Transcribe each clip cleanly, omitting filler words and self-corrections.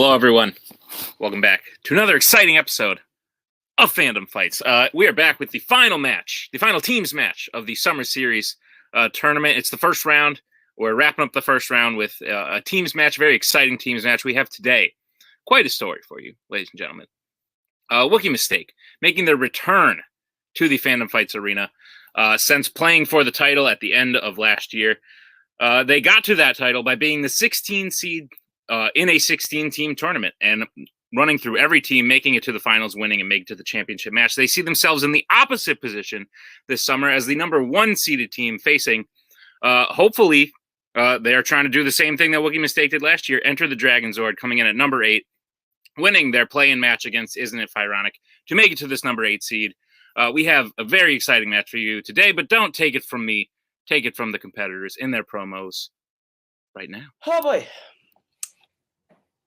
Hello, everyone. Welcome back to another exciting episode of Fandom Fights. We are back with the final match, the final teams match of the Summer Series tournament. It's the first round. We're wrapping up the first round with a teams match, very exciting teams match we have today. Quite a story for you, ladies and gentlemen. Wookiee Mistake making their return to the Fandom Fights arena since playing for the title at the end of last year. They got to that title by being the 16 seed in a 16-team tournament and running through every team, making it to the finals, winning, and making it to the championship match. They see themselves in the opposite position this summer as the number one seeded team facing, hopefully, they are trying to do the same thing that Wookiee Mistake did last year, enter the Dragonzord, coming in at number 8, winning their play-in match against Isn't It Ironic to make it to this number 8 seed. We have a very exciting match for you today, but don't take it from me. Take it from the competitors in their promos right now. Oh, boy.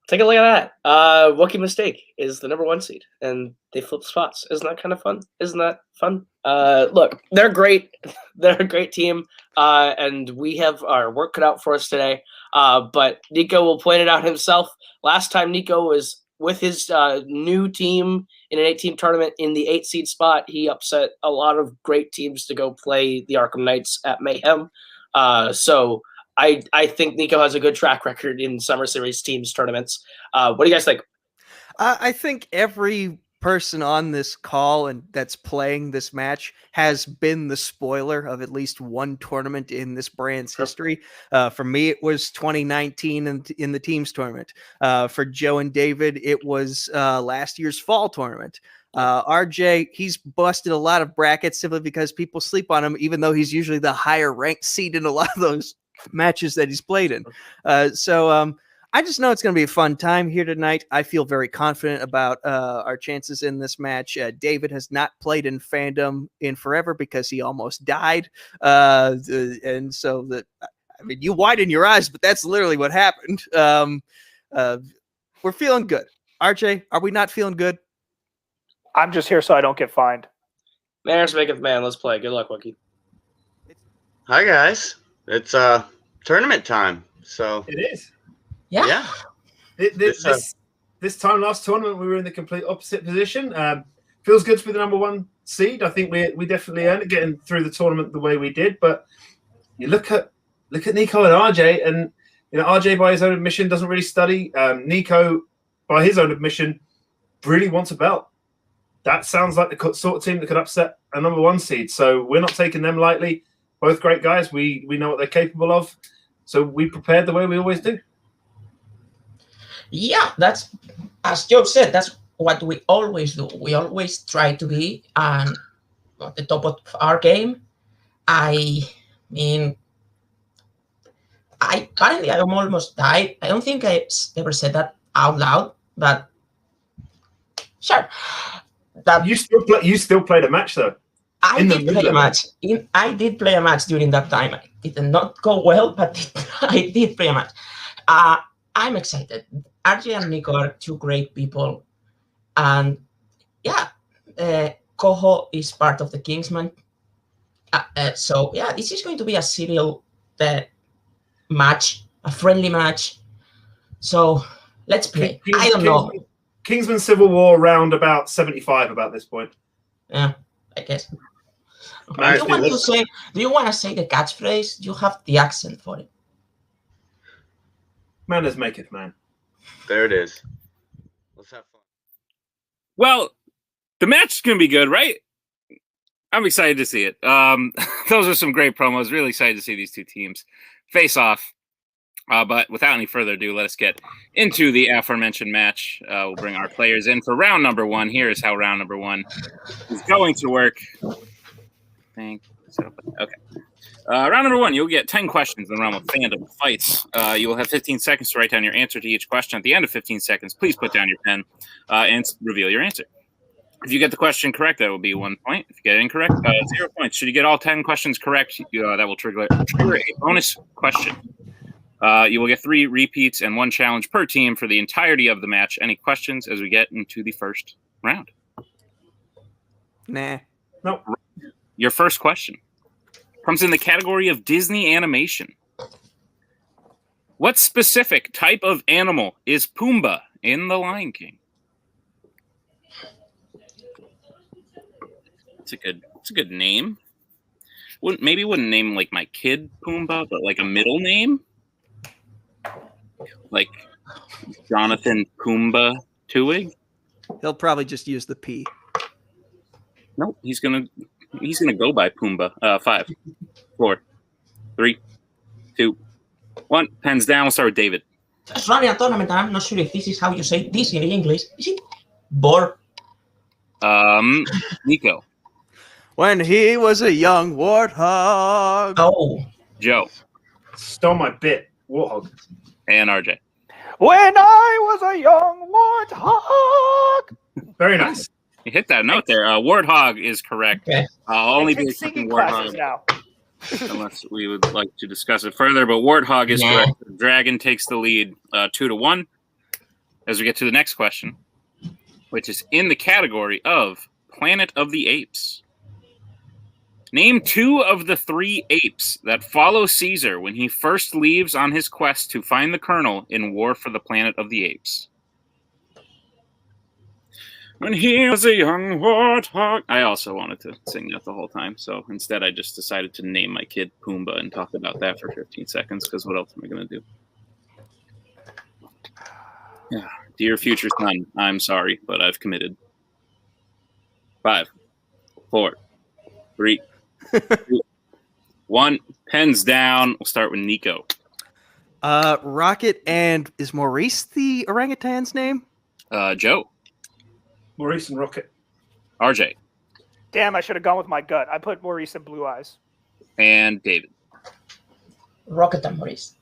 Take a look at that. Wookiee Mistake is the number one seed, and they flip spots. Isn't that kind of fun? Isn't that fun? Look, they're great. They're a great team, and we have our work cut out for us today. But Nico will point it out himself. Last time Nico was with his new team in an 8-team tournament in the 8-seed spot, he upset a lot of great teams to go play the Arkham Knights at Mayhem. So I think Nico has a good track record in Summer Series teams tournaments. What do you guys think? I think every person on this call and that's playing this match has been the spoiler of at least one tournament in this brand's history. For me, it was 2019 in the teams tournament. For Joe and David, it was last year's fall tournament. RJ, he's busted a lot of brackets simply because people sleep on him, even though he's usually the higher ranked seed in a lot of those matches that he's played in. So I just know it's going to be a fun time here tonight. I feel very confident about our chances in this match. David has not played in Fandom in forever because he almost died. And so you widen your eyes, but that's literally what happened. We're feeling good. RJ, are we not feeling good? I'm just here so I don't get fined. Manners maketh man. Let's play. Good luck, Wookiee. Hi, guys. It's tournament time. So it is. Yeah. This time last tournament, we were in the complete opposite position. Feels good to be the number one seed. I think we definitely earned it getting through the tournament the way we did. But you look at Nico and RJ, and RJ by his own admission doesn't really study. Nico, by his own admission, really wants a belt. That sounds like the sort of team that could upset a number one seed. So we're not taking them lightly. Both great guys. We know what they're capable of. So we prepared the way we always do. Yeah, that's, as Joe said, that's what we always do. We always try to be at the top of our game. I mean, I almost died. I don't think I ever said that out loud, but sure. You still played a match though. I did play a match. I did play a match during that time. It did not go well, but I did play a match. I'm excited. RJ and Nico are two great people. And yeah, Koho is part of the Kingsman. So yeah, this is going to be a serial match, a friendly match. So let's play. I don't know. Kingsman Civil War round about 75 about this point. Yeah, I guess. Do you want to say the catchphrase? You have the accent for it. Manners maketh man. There it is. Let's have fun. Well, the match is going to be good, right? I'm excited to see it. Those are some great promos. Really excited to see these two teams face off. But without any further ado, let us get into the aforementioned match. We'll bring our players in for round number 1. Here is how round number 1 is going to work. Okay. Round number 1, you'll get 10 questions in the realm of Fandom Fights. You will have 15 seconds to write down your answer to each question. At the end of 15 seconds, please put down your pen and reveal your answer. If you get the question correct, that will be 1 point. If you get it incorrect, 0 points. Should you get all 10 questions correct, that will trigger a bonus question. You will get 3 repeats and 1 challenge per team for the entirety of the match. Any questions as we get into the first round? Nah. Nope. Your first question comes in the category of Disney animation. What specific type of animal is Pumbaa in The Lion King? It's a good name. Wouldn't name like my kid Pumbaa, but like a middle name, like Jonathan Pumbaa Tewig. He'll probably just use the P. Nope, he's gonna go by Pumbaa. 5, 4, 3, 2, 1. Pens down. We'll start with David. It's running a tournament. I'm not sure if this is how you say this in English. Is it? Board. Nico. When he was a young warthog. Oh. Joe. Stole my bit. Warthog. And RJ. When I was a young warthog. Very nice. You hit that note there. Warthog is correct. Okay. I'll only be Take accepting singing classes Warthog now. unless we would like to discuss it further. But Warthog is correct. Dragon takes the lead 2-1 as we get to the next question, which is in the category of Planet of the Apes. Name 2 of the 3 apes that follow Caesar when he first leaves on his quest to find the Colonel in War for the Planet of the Apes. When he was a young warthog. I also wanted to sing that the whole time, so instead I just decided to name my kid Pumbaa and talk about that for 15 seconds, because what else am I going to do? Yeah. Dear future son, I'm sorry, but I've committed. 5, 4, 3, 2, 1. Pens down. We'll start with Nico. Rocket, and is Maurice the orangutan's name? Joe. Maurice and Rocket. RJ. Damn, I should have gone with my gut. I put Maurice and Blue Eyes. And David. Rocket and Maurice.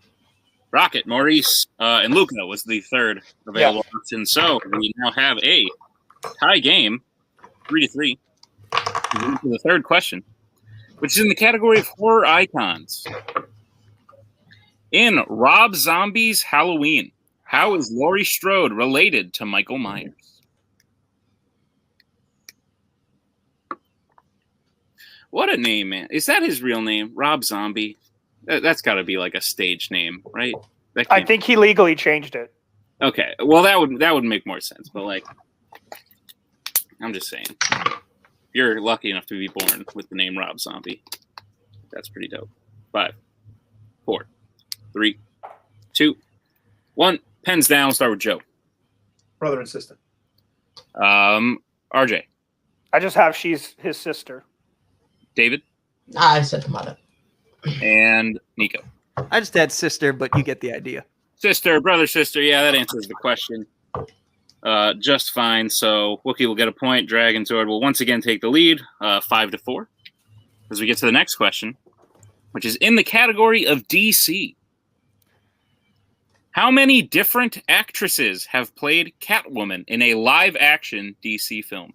Rocket, Maurice, and Luca was the third available option. So we now have a tie game, 3-3. To the third question, which is in the category of horror icons. In Rob Zombie's Halloween, how is Laurie Strode related to Michael Myers? What a name, man. Is that his real name? Rob Zombie? That's got to be like a stage name, right? I think he legally changed it. Okay. Well, that would make more sense. But like, I'm just saying, if you're lucky enough to be born with the name Rob Zombie, that's pretty dope. 5, 4, 3, 2, 1. Pens down. Start with Joe. Brother and sister. RJ. I just have she's his sister. David. I said mother. And Nico. I just had sister, but you get the idea. Sister, brother, sister. Yeah, that answers the question just fine. So Wookiee will get a point. Dragonzord will once again take the lead, 5-4. As we get to the next question, which is in the category of DC. How many different actresses have played Catwoman in a live-action DC film?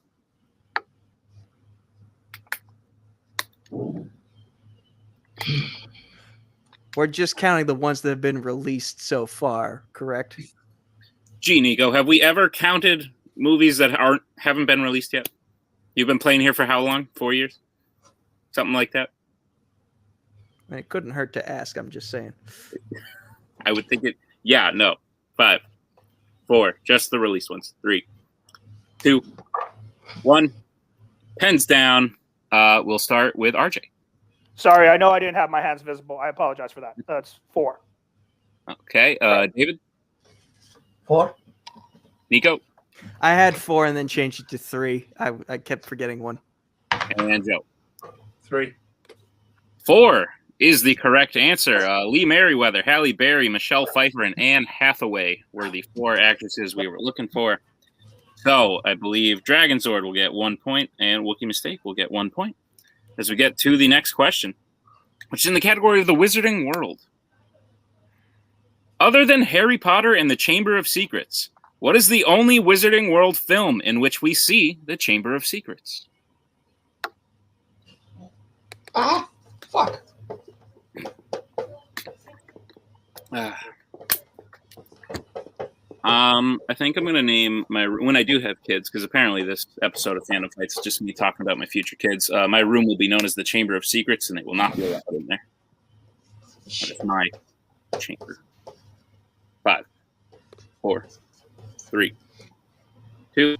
We're just counting the ones that have been released so far, correct? Gee, Nico, have we ever counted movies that haven't been released yet? You've been playing here for how long? 4 years? Something like that? I mean, it couldn't hurt to ask, I'm just saying. I would think it. Yeah, no. 5, 4, just the released ones. 3, 2, 1. Pens down. We'll start with RJ. Sorry, I know I didn't have my hands visible. I apologize for that. That's 4. Okay, David? 4. Nico? I had 4 and then changed it to 3. I kept forgetting one. And Joe? 3. 4 is the correct answer. Lee Merriweather, Halle Berry, Michelle Pfeiffer, and Anne Hathaway were the 4 actresses we were looking for. So I believe Dragonzord will get 1 point and Wookiee Mistake will get 1 point. As we get to the next question, which is in the category of the Wizarding World. Other than Harry Potter and the Chamber of Secrets, what is the only Wizarding World film in which we see the Chamber of Secrets? Fuck. I think I'm going to name my, when I do have kids, because apparently this episode of Fandom Fights is just me talking about my future kids. My room will be known as the Chamber of Secrets, and it will not be allowed in there. That is my chamber. 5, 4, 3, 2,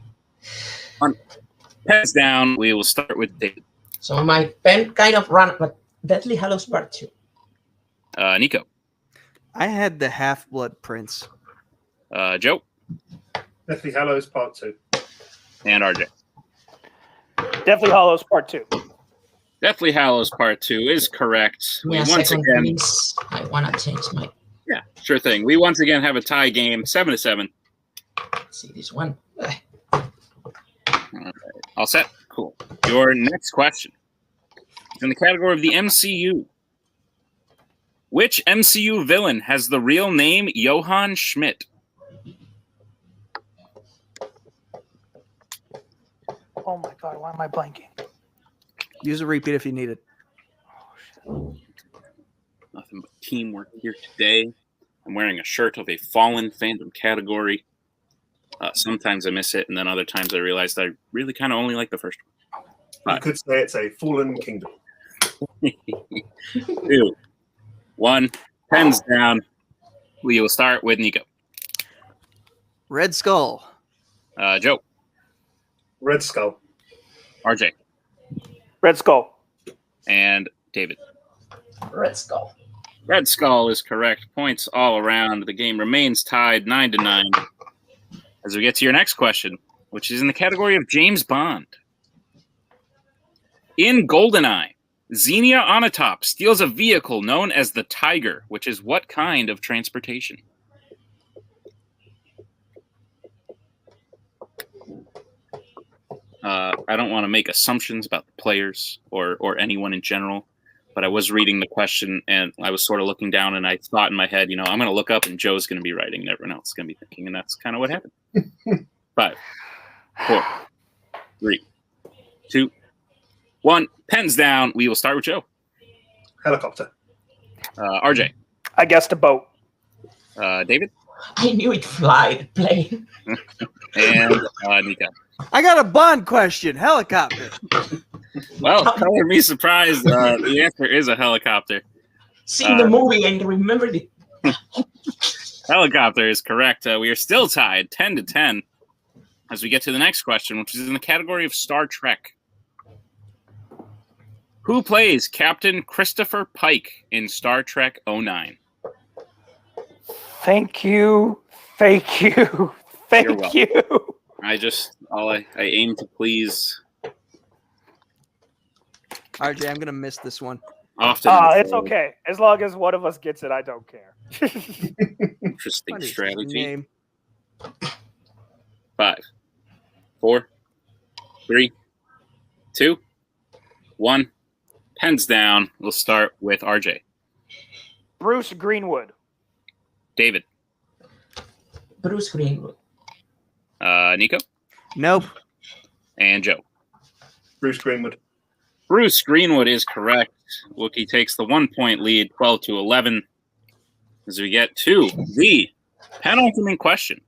1. Pens down. We will start with David. So my pen kind of ran, but Deathly Hallows Part 2. Nico. I had the Half-Blood Prince. Joe. Deathly Hallows Part 2. And RJ. Deathly Hallows Part 2. Deathly Hallows Part 2 is correct. Give me a once second, again, please. I want to change my... yeah, sure thing. We once again have a tie game, 7-7. Let's see this one. All set? Cool. Your next question is in the category of the MCU. Which MCU villain has the real name Johann Schmidt? Oh my god, why am I blanking? Use a repeat if you need it. Nothing but teamwork here today. I'm wearing a shirt of a fallen fandom category. Sometimes I miss it, and then other times I realized I really kind of only like the first one. You could say it's a fallen kingdom. 2, 1. Pens down. We will start with Nico. Red Skull. Joe. Red Skull. RJ. Red Skull. And David. Red Skull. Red Skull is correct. Points all around. The game remains tied 9-9. As we get to your next question, which is in the category of James Bond. In GoldenEye, Xenia Onatopp steals a vehicle known as the Tiger, which is what kind of transportation? I don't want to make assumptions about the players or anyone in general, but I was reading the question and I was sort of looking down and I thought in my head, I'm going to look up and Joe's going to be writing and everyone else is going to be thinking, and that's kind of what happened. 5, 4, 3, 2, 1. Pens down. We will start with Joe. Helicopter. RJ. I guessed a boat. David. I knew it fly, the plane. And Nika. I got a Bond question. Helicopter. Well, color me surprised. The answer is a helicopter. Seen the movie and remembered it. Helicopter is correct. We are still tied 10-10 as we get to the next question, which is in the category of Star Trek. Who plays Captain Christopher Pike in Star Trek 09? Thank you. Thank you. You're Thank welcome. you. I aim to please. RJ, I'm going to miss this one. Often. It's okay. As long as one of us gets it, I don't care. Interesting What is his strategy. name? 5, 4, 3, 2, 1. Pens down. We'll start with RJ. Bruce Greenwood. David. Bruce Greenwood. Nico. Nope. And Joe. Bruce Greenwood. Bruce Greenwood is correct. Wookiee takes the 1-point lead, 12-11. As we get to the penultimate question,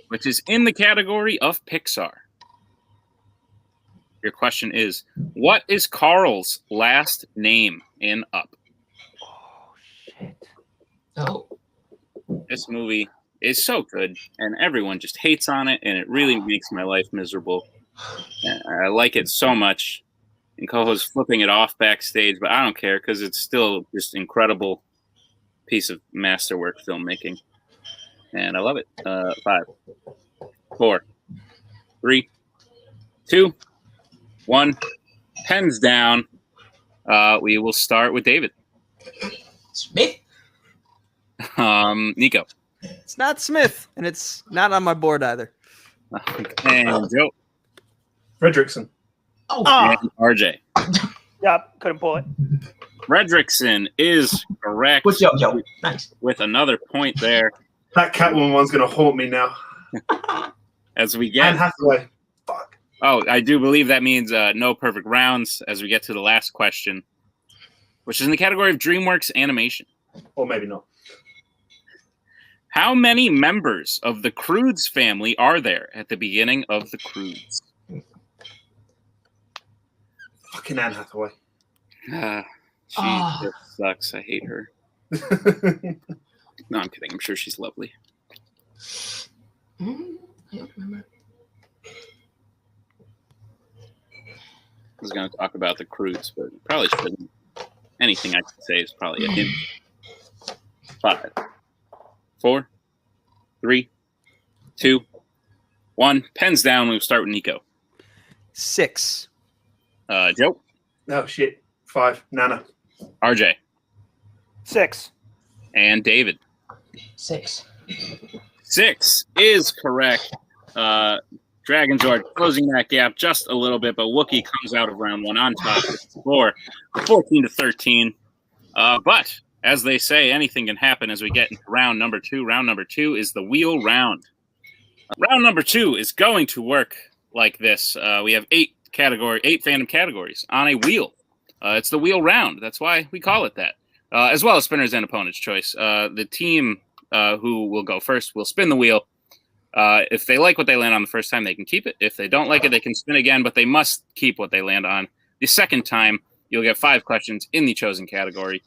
which is in the category of Pixar. Your question is, what is Carl's last name in Up? Oh, shit. Oh, This movie is so good, and everyone just hates on it, and it really makes my life miserable. And I like it so much. And Coho's flipping it off backstage, but I don't care because it's still just incredible piece of masterwork filmmaking. And I love it. 5, 4, 3, 2, 1. Pens down. We will start with David. Smith. Nico. It's not Smith, and it's not on my board either. And Joe. Fredrickson. Oh, And RJ. Yep, couldn't pull it. Fredrickson is correct. good job, Joe. Nice. With another point there. That Catwoman one's going to haunt me now. As we Anne get. Hathaway. Fuck. Oh, I do believe that means no perfect rounds as we get to the last question, which is in the category of DreamWorks animation. Or maybe not. How many members of the Croods family are there at the beginning of the Croods? Fucking Anne Hathaway. She just sucks. I hate her. No, I'm kidding. I'm sure she's lovely. I don't remember. I was going to talk about the cruise, but probably shouldn't. Anything I can say is probably a hint. 5, 4, 3, 2, 1. Pens down. We'll start with Nico. 6. Joe. Oh shit. 5. Nana. RJ. 6. And David. 6. 6 is correct. Dragonzord closing that gap just a little bit, but Wookiee comes out of round 1 on top with the score 14-13. But as they say, anything can happen as we get into round number 2. Round number 2 is the wheel round. Round number 2 is going to work like this. We have 8 fandom categories on a wheel. It's the wheel round. That's why we call it that. As well as spinners and opponent's choice. The team who will go first will spin the wheel. If they like what they land on the first time, they can keep it. If they don't like it, they can spin again, but they must keep what they land on. The second time, you'll get 5 questions in the chosen category,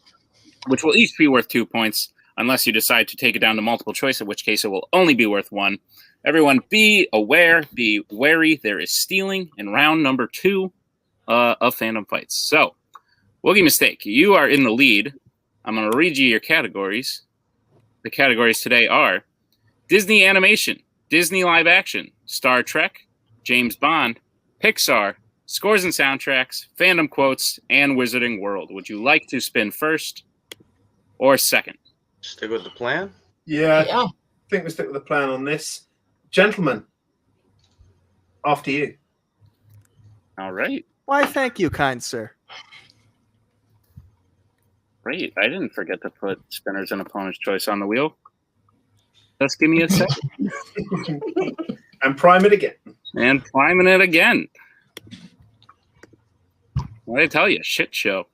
which will each be worth 2 points, unless you decide to take it down to multiple choice, in which case it will only be worth 1. Everyone be aware, be wary. There is stealing in round number 2 of Fandom Fights. So, Wookiee Mistake, you are in the lead. I'm going to read you your categories. The categories today are Disney Animation, Disney Live Action, Star Trek, James Bond, Pixar, Scores and Soundtracks, Fandom Quotes, and Wizarding World. Would you like to spin first or second? Stick with the plan. Yeah, Yeah. I think we stick with the plan on this. Gentlemen, after you. All right. Why, thank you, kind sir. Great. I didn't forget to put spinners and opponent's choice on the wheel. Just give me a second. And prime it again. And climbing it again. What did I tell you? Shit show.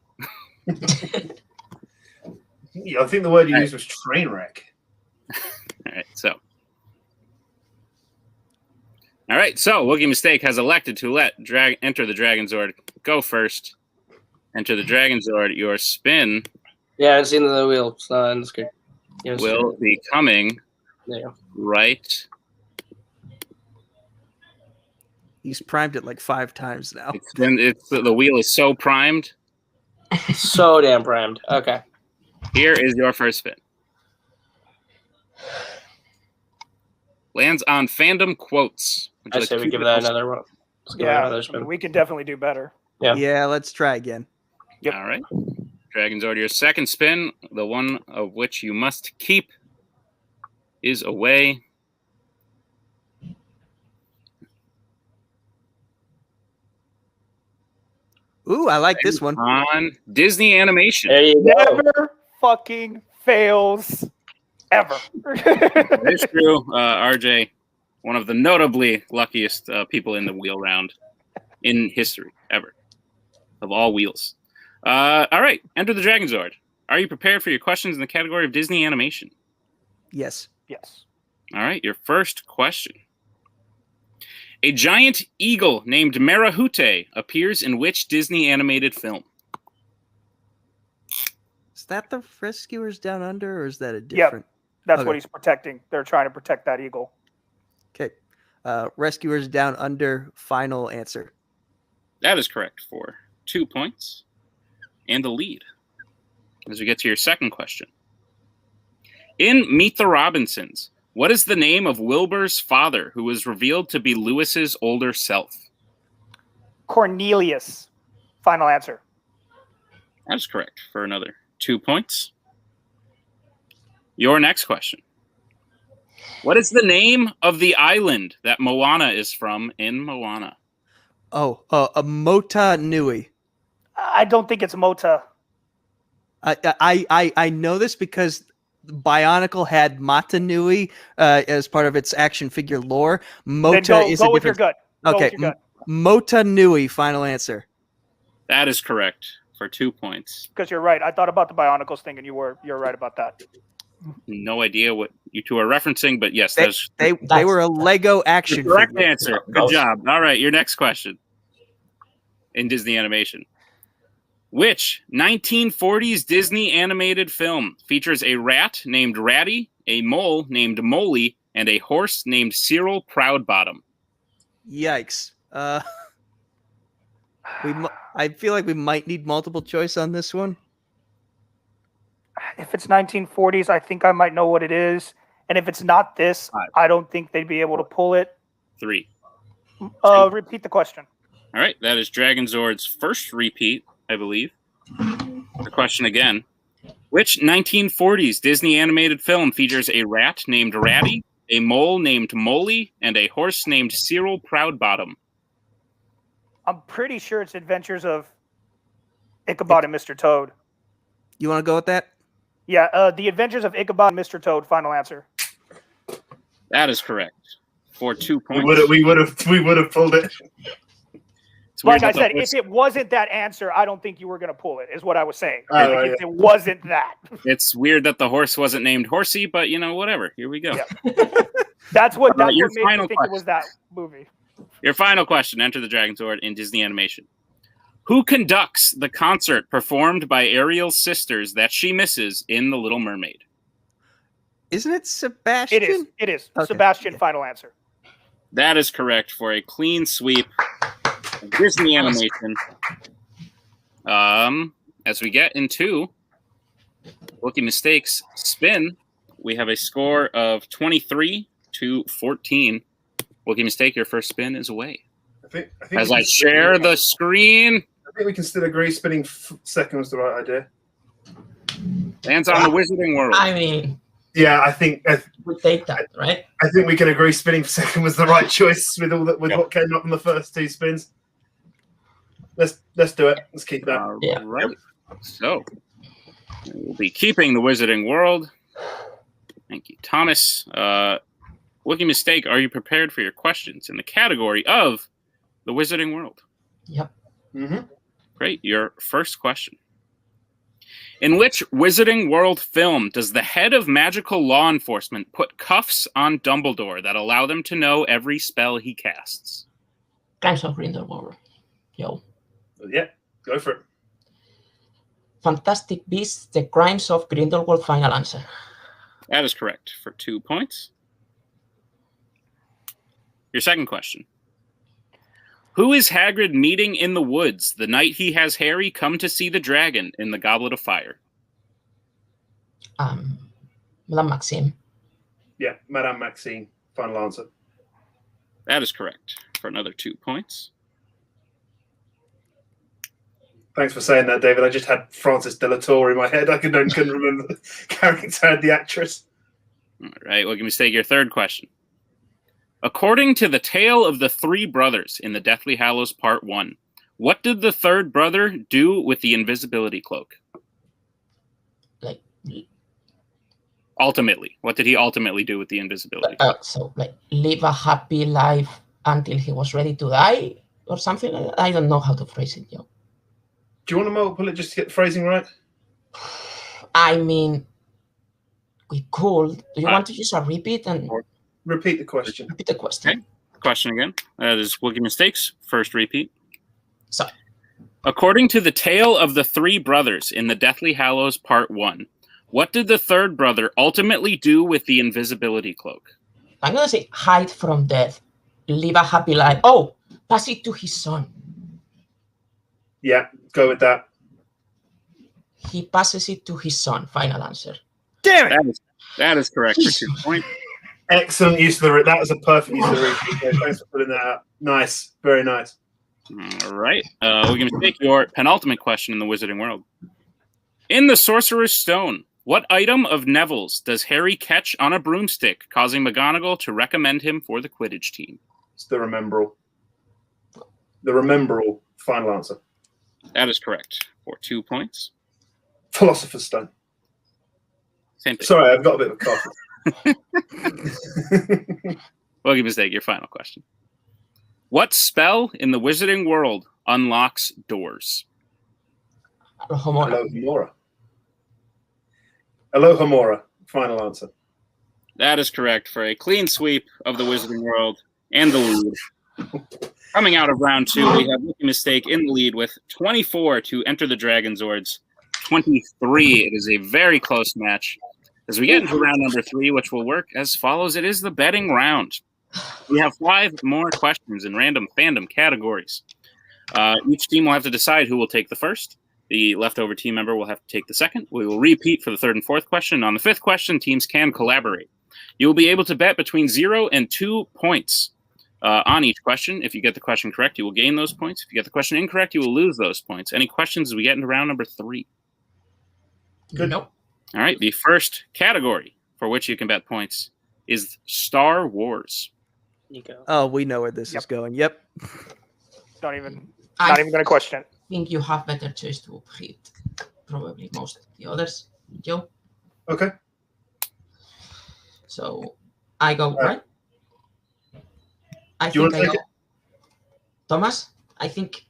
Yeah, I think the word you used was train wreck. All right, so Wookiee Mistake has elected to let enter the Dragonzord go first. Enter the Dragonzord. Your spin Yeah, I've seen the wheel. It's not on the screen. Yeah, will be coming there you go. right. He's primed it like 5 times now. The wheel is so primed. So damn primed. Okay. Here is your first spin. Lands on Fandom Quotes. Would you I like say to we keep give it? that another one. Let's give it Yeah, another I spin. mean, we can definitely do better. Yeah. Yeah, let's try again. Yep. All right. Dragonzord, your second spin, the one of which you must keep, is away. Ooh, I like this one. On Disney Animation. There you go. Never fucking fails ever. It's true. RJ, one of the notably luckiest people in the wheel round in history ever of all wheels. All right. Enter the Dragonzord. Are you prepared for your questions in the category of Disney Animation? Yes. Yes. All right. Your first question. A giant eagle named Marahute appears in which Disney animated film? Is that the Rescuers Down Under, or is that a different? That's Okay. what he's protecting. They're trying to protect that eagle. Okay. Rescuers Down Under, final answer. That is correct for 2 points and the lead. As we get to your second question. In Meet the Robinsons, what is the name of Wilbur's father who was revealed to be Lewis's older self? Cornelius. Final answer. That is correct for another 2 points. Your next question. What is the name of the island that Moana is from in Moana? Oh, a Mota Nui. I don't think it's Mota. I know this because Bionicle had Mata Nui as part of its action figure lore. Mota is go a with your different. gut. Go Okay, with your gut. Mota Nui. Final answer. That is correct for 2 points. Because you're right. I thought about the Bionicles thing, and you're right about that. No idea what you two are referencing, but yes, They were a Lego action correct figure. answer. Good job. All right, your next question in Disney animation. Which 1940s Disney animated film features a rat named Ratty, a mole named Moley, and a horse named Cyril Proudbottom. Yikes. I feel like we might need multiple choice on this one. If it's 1940s, I think I might know what it is. And if it's not this, I don't think they'd be able to pull it. 3. Repeat the question. All right, that is Dragonzord's first repeat, I believe. The question again. Which 1940s Disney animated film features a rat named Ratty, a mole named Molly, and a horse named Cyril Proudbottom? I'm pretty sure it's Adventures of Ichabod and Mr. Toad. You want to go with that? Yeah, The Adventures of Ichabod and Mr. Toad, final answer. That is correct. For 2 points. We would have pulled it. It's weird Like I that said, the horse- if it wasn't that answer, I don't think you were going to pull it, is what I was saying. Oh, right, If it wasn't that. it's weird that the horse wasn't named Horsey, but whatever. Here we go. Yeah. That's what Your made me final think it was that movie. Your final question. Enter the Dragonzord in Disney animation. Who conducts the concert performed by Ariel's sisters that she misses in The Little Mermaid? Isn't it Sebastian? It is. Okay. Sebastian, final answer. That is correct for a clean sweep of Disney animation. As we get into Wookiee Mistakes spin, we have a score of 23-14. Wookiee Mistake, your first spin is away. I think As we I can share still- the screen, I think we can still agree spinning second was the right idea. lands on the Wizarding World. I mean, Yeah, I think we take that, right? we can agree spinning second was the right choice with what came up in the first 2 spins. Let's do it. Let's keep that. All Yeah. right. So we'll be keeping the Wizarding World. Thank you, Thomas. Wookiee Mistake, are you prepared for your questions in the category of the Wizarding World? Yep. Mm-hmm. Great. Your first question. In which Wizarding World film does the head of magical law enforcement put cuffs on Dumbledore that allow them to know every spell he casts? Crimes of Grindelwald. Yo. Yeah, go for it. Fantastic Beasts, The Crimes of Grindelwald, final answer. That is correct for 2 points. Your second question. Who is Hagrid meeting in the woods the night he has Harry come to see the dragon in the Goblet of Fire? Madame Maxime. Yeah, Madame Maxine, final answer. That is correct for another 2 points. Thanks for saying that, David. I just had Frances de la Tour in my head. I couldn't remember the character and the actress. All right, Wookiee Mistake, your third question. According to the tale of the 3 brothers in the Deathly Hallows Part 1, what did the third brother do with the invisibility cloak? Like, Ultimately, what did he ultimately do with the invisibility cloak? live a happy life until he was ready to die or something. I don't know how to phrase it, yo. Do you want to multiple it just to get the phrasing right? I mean, we could. Do you want to use a repeat and Repeat the question. repeat the question? Okay. Question again. That is Wookiee Mistakes. First repeat. So, According to the tale of the 3 brothers in the Deathly Hallows Part 1, what did the third brother ultimately do with the invisibility cloak? I'm going to say hide from death, live a happy life. Oh, pass it to his son. Yeah, go with that. He passes it to his son. Final answer. Damn it! That is correct for 2 points. Excellent use of that was a perfect use of the repeat. So thanks for putting that out. Nice, very nice. All right. We're going to take your penultimate question in the Wizarding World. In the Sorcerer's Stone, what item of Neville's does Harry catch on a broomstick, causing McGonagall to recommend him for the Quidditch team? It's the Remembrall. The Remembrall, final answer. That is correct for 2 points. Philosopher's Stone. Same thing. Sorry, I've got a bit of a cough. Wookiee Mistake, your final question. What spell in the Wizarding World unlocks doors? Alohomora. Alohomora. Alohomora, final answer. That is correct for a clean sweep of the Wizarding World and the lead. Coming out of round 2, we have Wookiee Mistake in the lead with 24 to enter the Dragonzords. 23. It is a very close match. As we get into round number 3, which will work as follows, it is the betting round. We have 5 more questions in random fandom categories. Each team will have to decide who will take the first. The leftover team member will have to take the second. We will repeat for the 3rd and 4th question. On the 5th question, teams can collaborate. You will be able to bet between 0 and 2 points on each question. If you get the question correct, you will gain those points. If you get the question incorrect, you will lose those points. Any questions as we get into round number 3? Good. Nope. All right, the first category for which you can bet points is Star Wars. Nico. Oh, we know where this is going. Yep. Not even I going to question it. think you have better choice to hit probably most of the others, Joe. Okay. So I go, right? I Do you think wanna I take go. Thomas, I think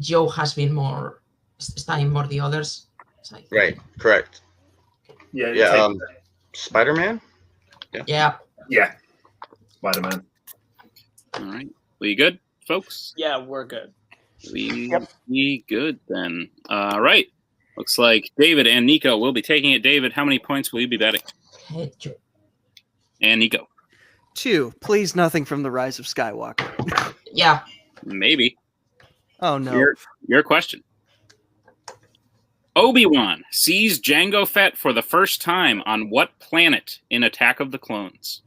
Joe has been more studying more the others. So I think- Right. Correct. Yeah. Yeah. Spider-Man. Yeah. Yeah. Spider-Man. All right. We good, folks? Yeah, we're good. We good then. All right. Looks like David and Nico will be taking it. David, how many points will you be betting? Hey, Joe. And Nico? 2. Please, nothing from the Rise of Skywalker. Yeah. Maybe. Oh no. Your question. Obi-Wan sees Jango Fett for the first time on what planet in Attack of the Clones?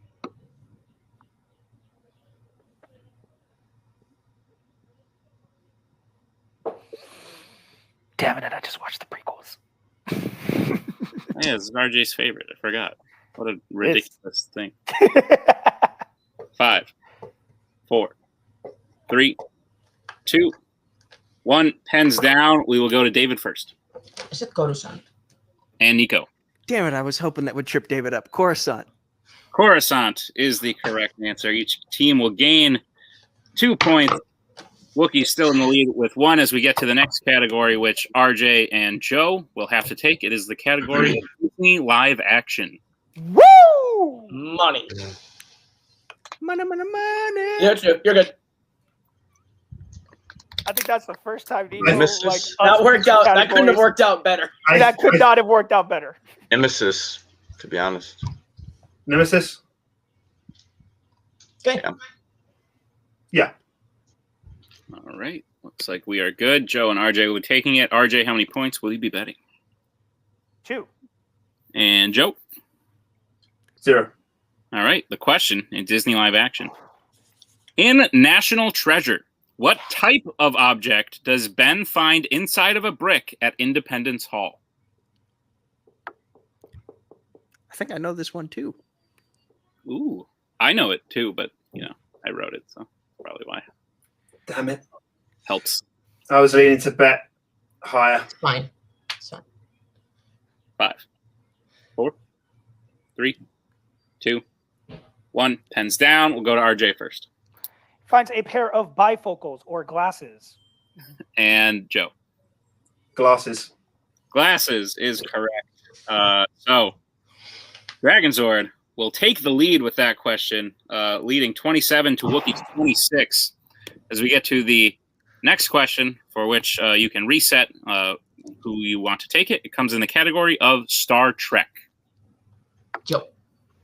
Damn it! I just watched the prequels. Yeah, this is RJ's favorite. I forgot. What a ridiculous thing. 5, 4, 3, 2, 1. Pens down. We will go to David first. I said Coruscant. And Nico. Damn it! I was hoping that would trip David up. Coruscant. Coruscant is the correct answer. Each team will gain 2 points. Wookiee's still in the lead with 1 as we get to the next category, which RJ and Joe will have to take. It is the category of Disney live action. Woo! Money. Money, money, money. Yeah, you're good. I think that's the first time Nico Nemesis. like That worked out. That couldn't have categories. worked out better. That could not have worked out better. Nemesis. To be honest. Nemesis. Okay. Yeah. Yeah. All right. Looks like we are good. Joe and RJ will be taking it. RJ, how many points will you be betting? 2. And Joe? 0. All right. The question in Disney live action. In National Treasure, what type of object does Ben find inside of a brick at Independence Hall? I think I know this one too. Ooh. I know it too, but, I wrote it, so probably why. Damn it. Helps. I was leaning to bet higher. Fine. So 5, 4, 3, 2, 1. Pens down. We'll go to RJ first. Finds a pair of bifocals or glasses. And Joe. Glasses. Glasses is correct. So Dragonzord will take the lead with that question, leading 27 to Wookiee's 26. As we get to the next question, for which you can reset who you want to take it. It comes in the category of Star Trek. Joe.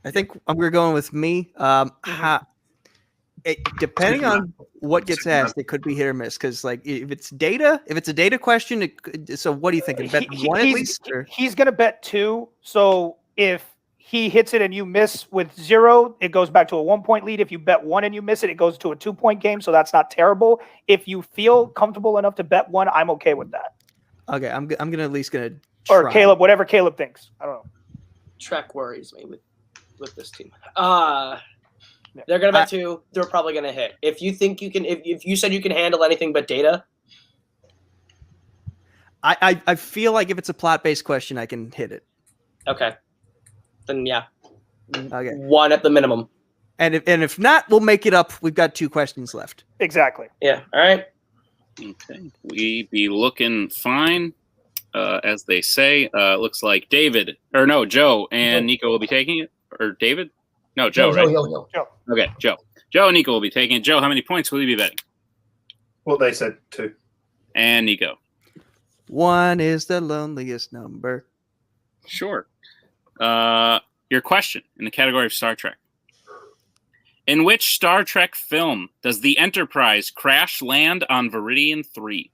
I think we're going with me. Depending on what gets asked, it could be hit or miss. Because if it's a data question, so what do you think? Bet 1 at least? Or? He's going to bet 2. So if he hits it and you miss with 0, it goes back to a 1-point lead. If you bet 1 and you miss it, it goes to a 2-point game. So that's not terrible. If you feel comfortable enough to bet 1, I'm okay with that. Okay, I'm gonna at least try. Or Caleb, whatever Caleb thinks. I don't know. Trek worries me with this team. They're gonna bet 2. They're probably gonna hit. If you think you can, if you said you can handle anything but data, I feel like if it's a plot-based question, I can hit it. okay, then yeah, Okay. 1 at the minimum. And if not, we'll make it up. We've got 2 questions left. Exactly. Yeah. All right. Okay. We be looking fine, as they say. Looks like Joe and Nico will be taking it. Or David? No, Joe, right? Joe. Okay, Joe. Joe and Nico will be taking it. Joe, how many points will you be betting? What they said, 2. And Nico. 1 is the loneliest number. Sure. your question in the category of Star Trek. In which Star Trek film does the Enterprise crash land on Viridian 3?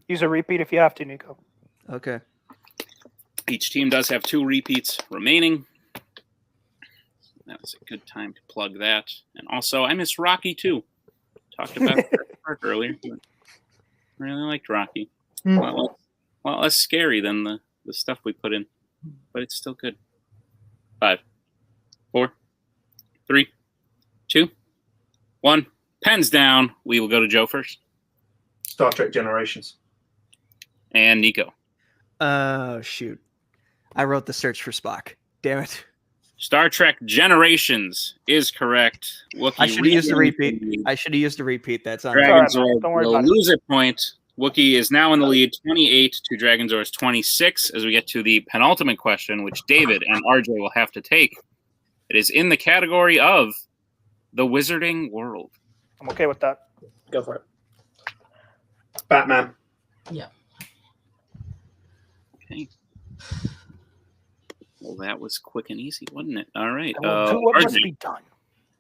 Use a repeat if you have to, Nico. Okay. Each team does have 2 repeats remaining. That was a good time to plug that. And also, I miss Rocky too. Talked about it earlier. But really liked Rocky. Well, less scary than the stuff we put in, but it's still good. 5, 4, 3, 2, 1. Pens down. We will go to Joe first. Star Trek Generations. And Nico. Oh, shoot. I wrote The Search for Spock. Damn it. Star Trek Generations is correct. Wookiee I should have used the repeat. That's on Dragonzord Don't worry will about it. lose a point. Wookiee is now in the lead, 28 to Dragonzord's 26, as we get to the penultimate question, which David and RJ will have to take. It is in the category of the Wizarding World. I'm okay with that. Go for it. Batman. Yeah. Okay. Well, that was quick and easy, wasn't it? All right. I will do what must RJ, be done.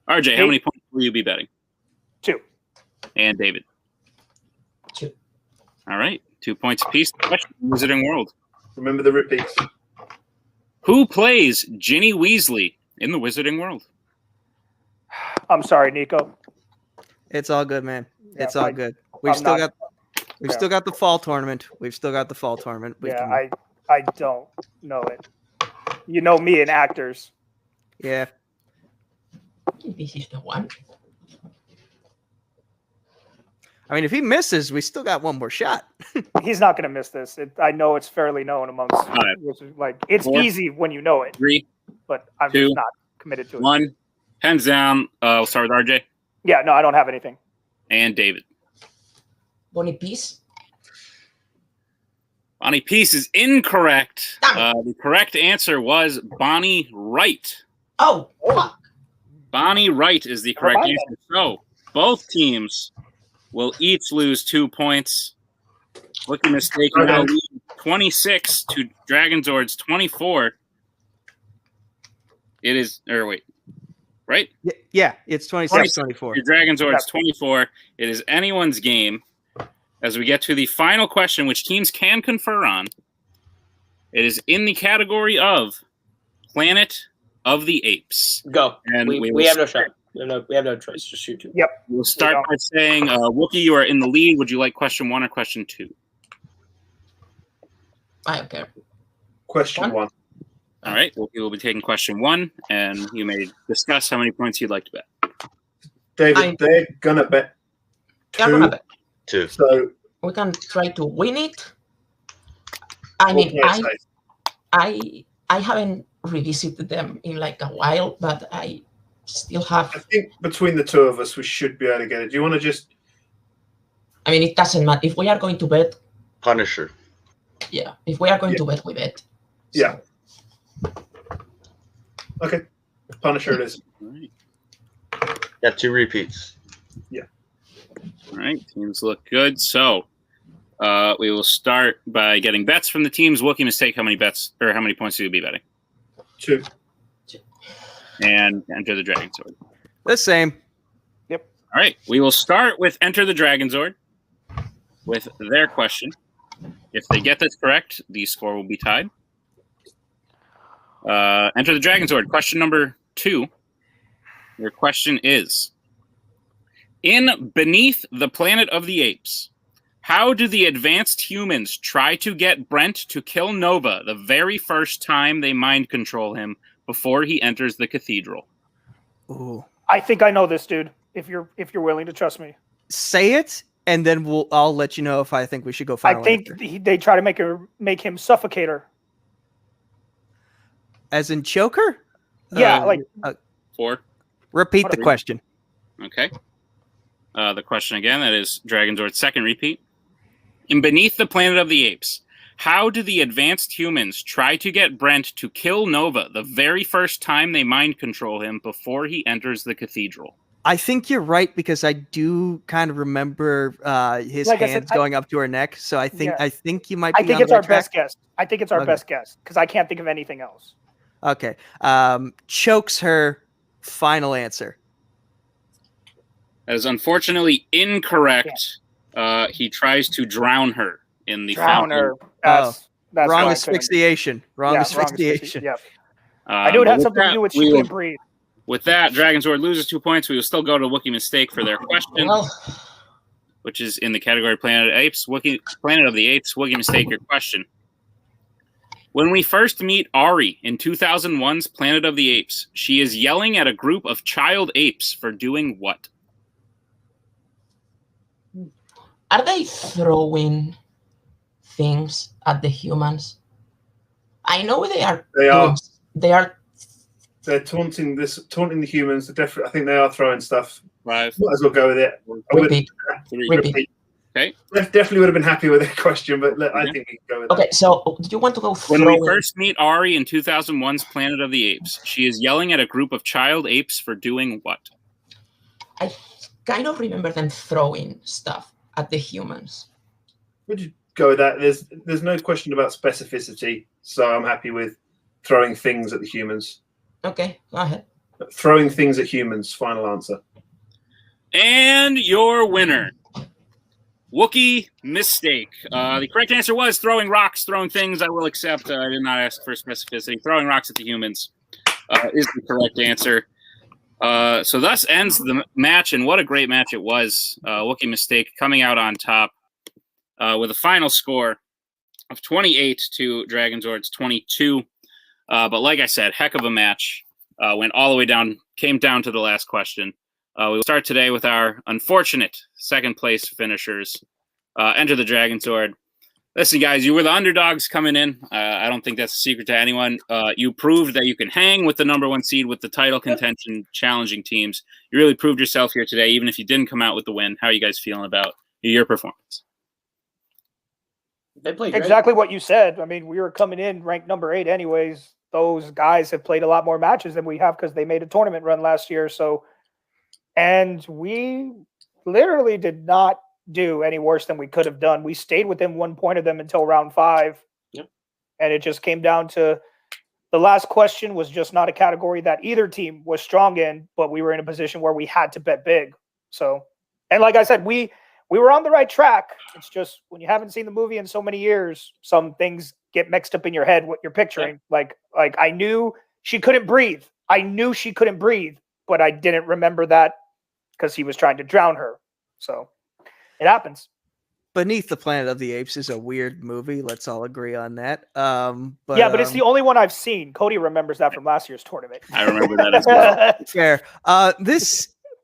RJ, how many points will you be betting? 2. And David? 2. All right. 2 points apiece. Question, Wizarding World. Remember the repeats. Who plays Ginny Weasley in the Wizarding World? I'm sorry, Nico. It's all good, man. Yeah, It's all good. We've I'm still not- got the fall tournament. I don't know it. You know me and actors. Yeah. This is the one. I mean, if he misses, we still got one more shot. He's not going to miss this. I know it's fairly known amongst right. like it's 4, easy when you know it, 3, but I'm 2, just not committed to it. 1. Pens down. We'll start with RJ Yeah, no, I don't have anything. and David. Bonnie Peace. Bonnie Peace is incorrect. Damn The correct answer was Bonnie Wright. Oh, fuck. Bonnie Wright is the correct mind answer. So both teams will each lose 2 points. Wookiee mistake now lead 26 to Dragonzord's 24. It is, or wait, right? Yeah, it's 26-24. Dragonzord's 24. It is anyone's game. As we get to the final question, which teams can confer on, it is in the category of Planet of the Apes. Go. And We have no shot. We have no choice. Just shoot 2. Yep. We'll start by saying, Wookiee, you are in the lead. Would you like question 1 or question 2? I don't care. Question 1. All right. Wookiee will be taking question 1, and you may discuss how many points you'd like to bet. David, they're going to bet Yeah, 2. remember, 2. So, we can try to win it. I mean, we'll play it safe. I haven't revisited them in like a while, but I still have. I think between the 2 of us, we should be able to get it. Do you want to just... I mean, it doesn't matter. If we are going to bet, Punisher. yeah. If we are going to bet, we bet. So, Yeah. Okay. Punisher it is. All right. Got 2 repeats. All right. Teams look good. So we will start by getting bets from the teams. Wookiee mistake, how many bets or how many points do you be betting? 2. And Enter the Dragonzord. The same. All right. We will start with Enter the Dragonzord with their question. If they get this correct, the score will be tied. Enter the Dragonzord. Question number 2. Your question is, in Beneath the Planet of the Apes, how do the advanced humans try to get Brent to kill Nova the very first time they mind control him before he enters the cathedral? Ooh. I think I know this, dude. If you're willing to trust me, Say it, and then I'll let you know if I think we should go final I think answer. they try to make him suffocate her. As in choker? Yeah, like 4. Repeat the question. Okay. The question again, that is Dragonzord's second repeat. In Beneath the Planet of the Apes, how do the advanced humans try to get Brent to kill Nova the very first time they mind control him before he enters the cathedral? I think you're right because I do kind of remember his Like I said, hands going up to her neck. So I think you might. I be think on it's the our right track. best guess. I think it's our best guess because I can't think of anything else. Okay. Chokes her. Final answer. That is unfortunately incorrect. He tries to drown her in the Drown fountain. her. That's wrong why I couldn't- asphyxiation. Wrong Yeah, asphyxiation. Yep. I knew it But had with something to that, do with we she will- couldn't breathe. With that, Dragonzord loses 2 points. We will still go to Wookiee Mistake for their question, Well, which is in the category Planet of the Apes. Planet of the Apes, Wookiee Mistake, your question. When we first meet Ari in 2001's Planet of the Apes, she is yelling at a group of child apes for doing what? are they throwing things at the humans? I know they are. They are. They are. They're taunting the humans. I think they are throwing stuff. 5, Might as well go with it. Repeat. 3. Repeat. Okay. I definitely would have been happy with the question, but I think we can go with Okay, so do you want to go When throwing? we first meet Ari in 2001's Planet of the Apes, she is yelling at a group of child apes for doing what? I kind of remember them throwing stuff at the humans. Would you go with that? There's no question about specificity, so I'm happy with throwing things at the humans. Okay, go ahead. Throwing things at humans. Final answer. And your winner, Wookiee Mistake. The correct answer was throwing rocks, throwing things. I will accept. I did not ask for specificity. Throwing rocks at the humans is the correct answer. So thus ends the match, and what a great match it was. Wookiee Mistake coming out on top with a final score of 28 to Dragonzord's 22. But like I said, heck of a match. Went all the way down, came down to the last question. We will start today with our unfortunate second place finishers. Enter the Dragonzord. Listen, guys, you were the underdogs coming in. I don't think that's a secret to anyone. You proved that you can hang with the number 1 seed with the title contention challenging teams. You really proved yourself here today, even if you didn't come out with the win. How are you guys feeling about your performance? They played great. Exactly what you said. I mean, we were coming in ranked number 8 anyways. Those guys have played a lot more matches than we have because they made a tournament run last year. So, and we literally did not do any worse than we could have done. We stayed within 1 point of them until round 5. Yep. And it just came down to the last question was just not a category that either team was strong in, but we were in a position where we had to bet big. So, and like I said, we were on the right track. It's just when you haven't seen the movie in so many years, some things get mixed up in your head what you're picturing. Yeah. Like I knew she couldn't breathe. I knew she couldn't breathe, but I didn't remember that because he was trying to drown her. So it happens. Beneath the Planet of the Apes is a weird movie. Let's all agree on that. But it's the only one I've seen. Cody remembers that from last year's tournament. I remember that as well. Fair.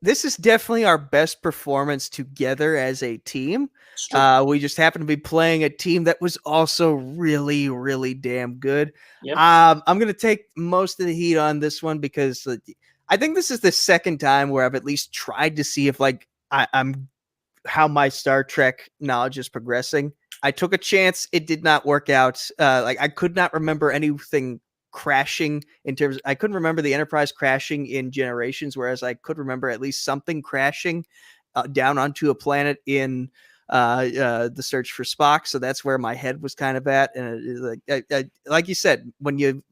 This is definitely our best performance together as a team. We just happen to be playing a team that was also really, really damn good. Yep. I'm going to take most of the heat on this one because I think this is the second time where I've at least tried to see if I'm how my Star Trek knowledge is progressing. I took a chance. It did not work out. I could not remember anything crashing I couldn't remember the Enterprise crashing in Generations, whereas I could remember at least something crashing down onto a planet in the Search for Spock. So that's where my head was kind of at. And like you said, when you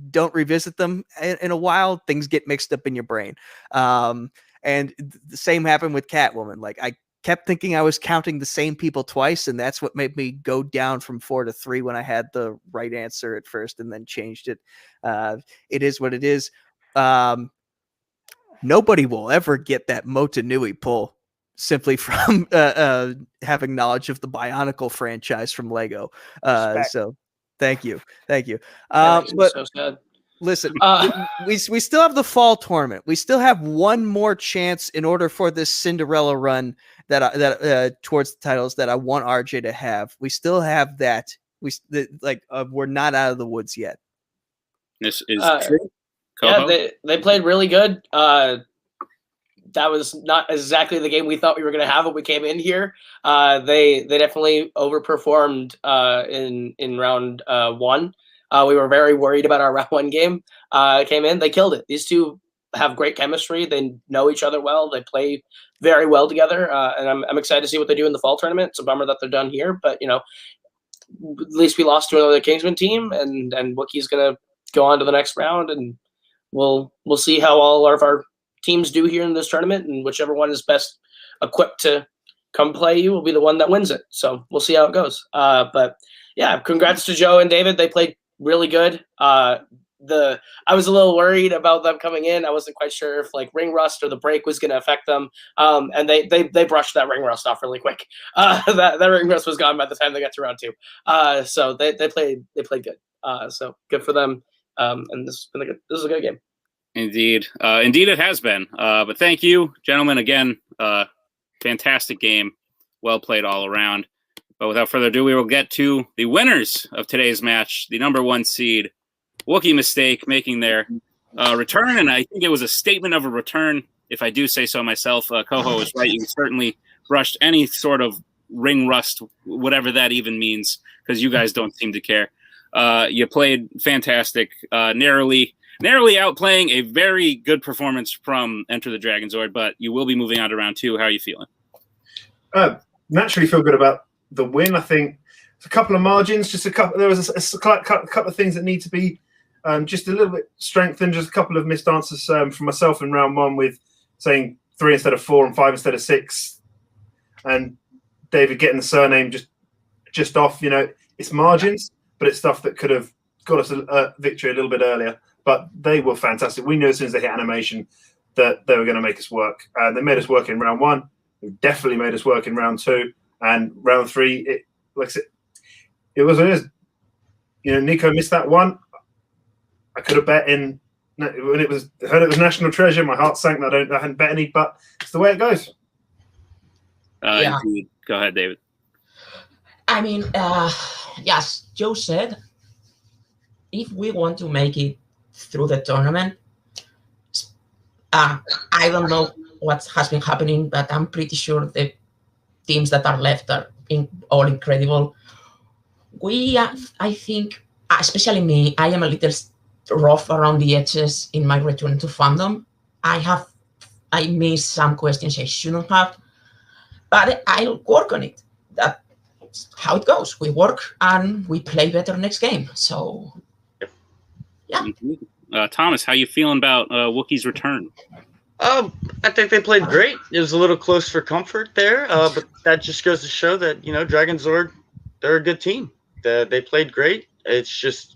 don't revisit them in a while, things get mixed up in your brain. And the same happened with Catwoman. Like I kept thinking I was counting the same people twice, and that's what made me go down from 4 to 3 when I had the right answer at first and then changed it. It is what it is. Nobody will ever get that Motunui pull simply from having knowledge of the Bionicle franchise from Lego. So thank you. But so sad. Listen, we still have the fall tournament. We still have one more chance in order for this Cinderella run that towards the titles that I want RJ to have. We still have that. We're not out of the woods yet. This is true. Yeah, they played really good. That was not exactly the game we thought we were going to have when we came in here. They definitely overperformed in round 1. We were very worried about our round 1 game. Came in, they killed it. These two have great chemistry. They know each other well. They play very well together, and I'm excited to see what they do in the fall tournament. It's a bummer that they're done here, but at least we lost to another Kingsman team, and Wookiee's gonna go on to the next round, and we'll see how all of our teams do here in this tournament, and whichever one is best equipped to come play you will be the one that wins it. So we'll see how it goes. But yeah, congrats to Joe and David. They played really good. I was a little worried about them coming in. I wasn't quite sure if like ring rust or the break was going to affect them. And they brushed that ring rust off really quick. That ring rust was gone by the time they got to round 2. So they played good. So good for them. And this is a good game. Indeed. Indeed it has been. But thank you, gentlemen, again. Fantastic game. Well played all around. But without further ado, we will get to the winners of today's match, the number 1 seed, Wookiee Mistake, making their return. And I think it was a statement of a return, if I do say so myself. Coho was right. You certainly brushed any sort of ring rust, whatever that even means, because you guys don't seem to care. You played fantastic, narrowly outplaying a very good performance from Enter the Dragonzord, but you will be moving on to round 2. How are you feeling? Naturally feel good about the win. I think a couple of margins, just a couple. There was a couple of things that need to be just a little bit strengthened. Just a couple of missed answers from myself in round 1 with saying 3 instead of 4 and 5 instead of 6, and David getting the surname just off. It's margins, but it's stuff that could have got us a victory a little bit earlier. But they were fantastic. We knew as soon as they hit animation that they were going to make us work. They made us work in round 1. They definitely made us work in round 2. And round 3, it was what it is. Nico missed that one. I could have bet in when it was National Treasure. My heart sank that I hadn't bet any, but it's the way it goes. Yeah. Go ahead, David. I mean, yes, Joe said, if we want to make it through the tournament, I don't know what has been happening, but I'm pretty sure the teams that are left are all incredible. I think, especially me, I am a little rough around the edges in my return to Fandom. I missed some questions I shouldn't have, but I'll work on it. That's how it goes. We work and we play better next game. So, yeah. Thomas, how you feeling about Wookiee's return? I think they played great. It was a little close for comfort there, but that just goes to show that Dragonzord, they're a good team. They played great. It's just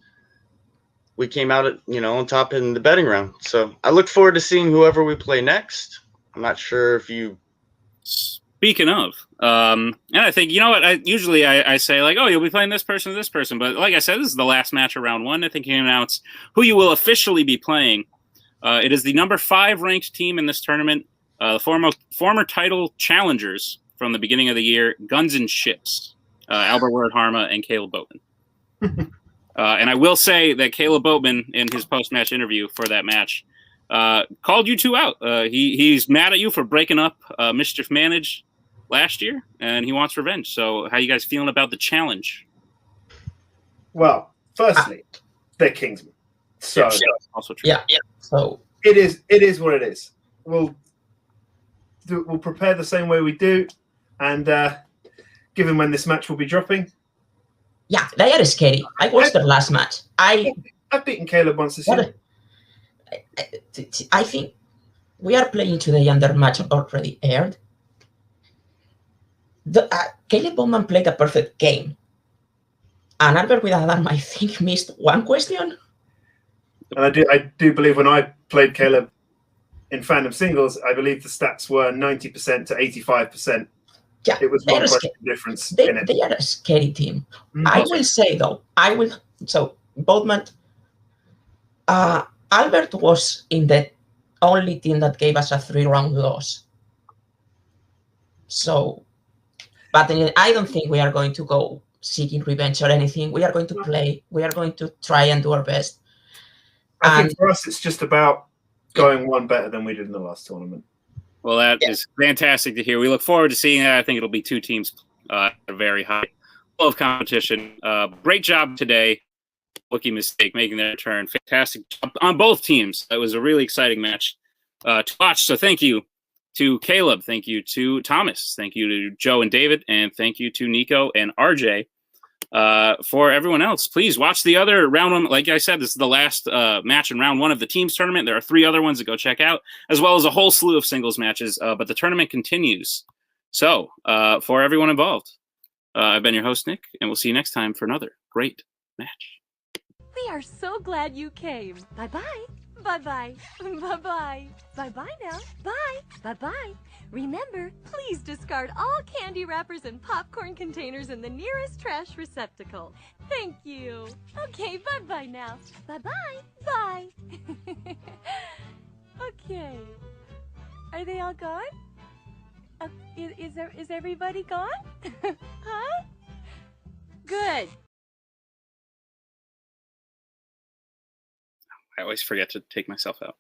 we came out on top in the betting round. So I look forward to seeing whoever we play next. I'm not sure if you. Speaking of, and I think I say like, oh, you'll be playing this person, but like I said, this is the last match of round 1. I think you can announce who you will officially be playing. It is the number 5 ranked team in this tournament, the former title challengers from the beginning of the year, Guns and Ships, Albert Word-Harma and Caleb Boatman. And I will say that Caleb Boatman, in his post-match interview for that match, called you 2 out. He's mad at you for breaking up Mischief Managed last year, and he wants revenge. So how you guys feeling about the challenge? Well, firstly, they're Kingsmen. So also true. Yeah. So it is what it is. We'll prepare the same way we do, and given when this match will be dropping. Yeah, they are scary. I watched their last match. I've beaten Caleb once this year. I think we are playing today and their match already aired. Caleb Bowman played a perfect game. And Albert with Adam, I think, missed one question. And I do believe when I played Caleb in Fandom singles, I believe the stats were 90% to 85%. Yeah, it was one question difference. They are a scary team. I will say though, so Bowman, Albert was in the only team that gave us a 3-round loss. So, but I don't think we are going to go seeking revenge or anything. We are going to play. We are going to try and do our best. I think for us, it's just about going one better than we did in the last tournament. Well, that is fantastic to hear. We look forward to seeing that. I think it'll be 2 teams at a very high level of competition. Great job today. Wookiee Mistake making their return. Fantastic job on both teams. It was a really exciting match. to watch. So thank you to Caleb. Thank you to Thomas. Thank you to Joe and David. And thank you to Nico and RJ. For everyone else, please watch the other round one. Like I said, this is the last match in round 1 of the teams tournament. There are 3 other ones to go check out, as well as a whole slew of singles matches. But the tournament continues. So for everyone involved, I've been your host, Nick, and we'll see you next time for another great match. We are so glad you came. Bye-bye. Bye-bye. Bye-bye. Bye-bye now. Bye. Bye-bye. Remember, please discard all candy wrappers and popcorn containers in the nearest trash receptacle. Thank you. Okay, bye-bye now. Bye-bye. Bye. Okay. Are they all gone? Is everybody gone? Huh? Good. I always forget to take myself out.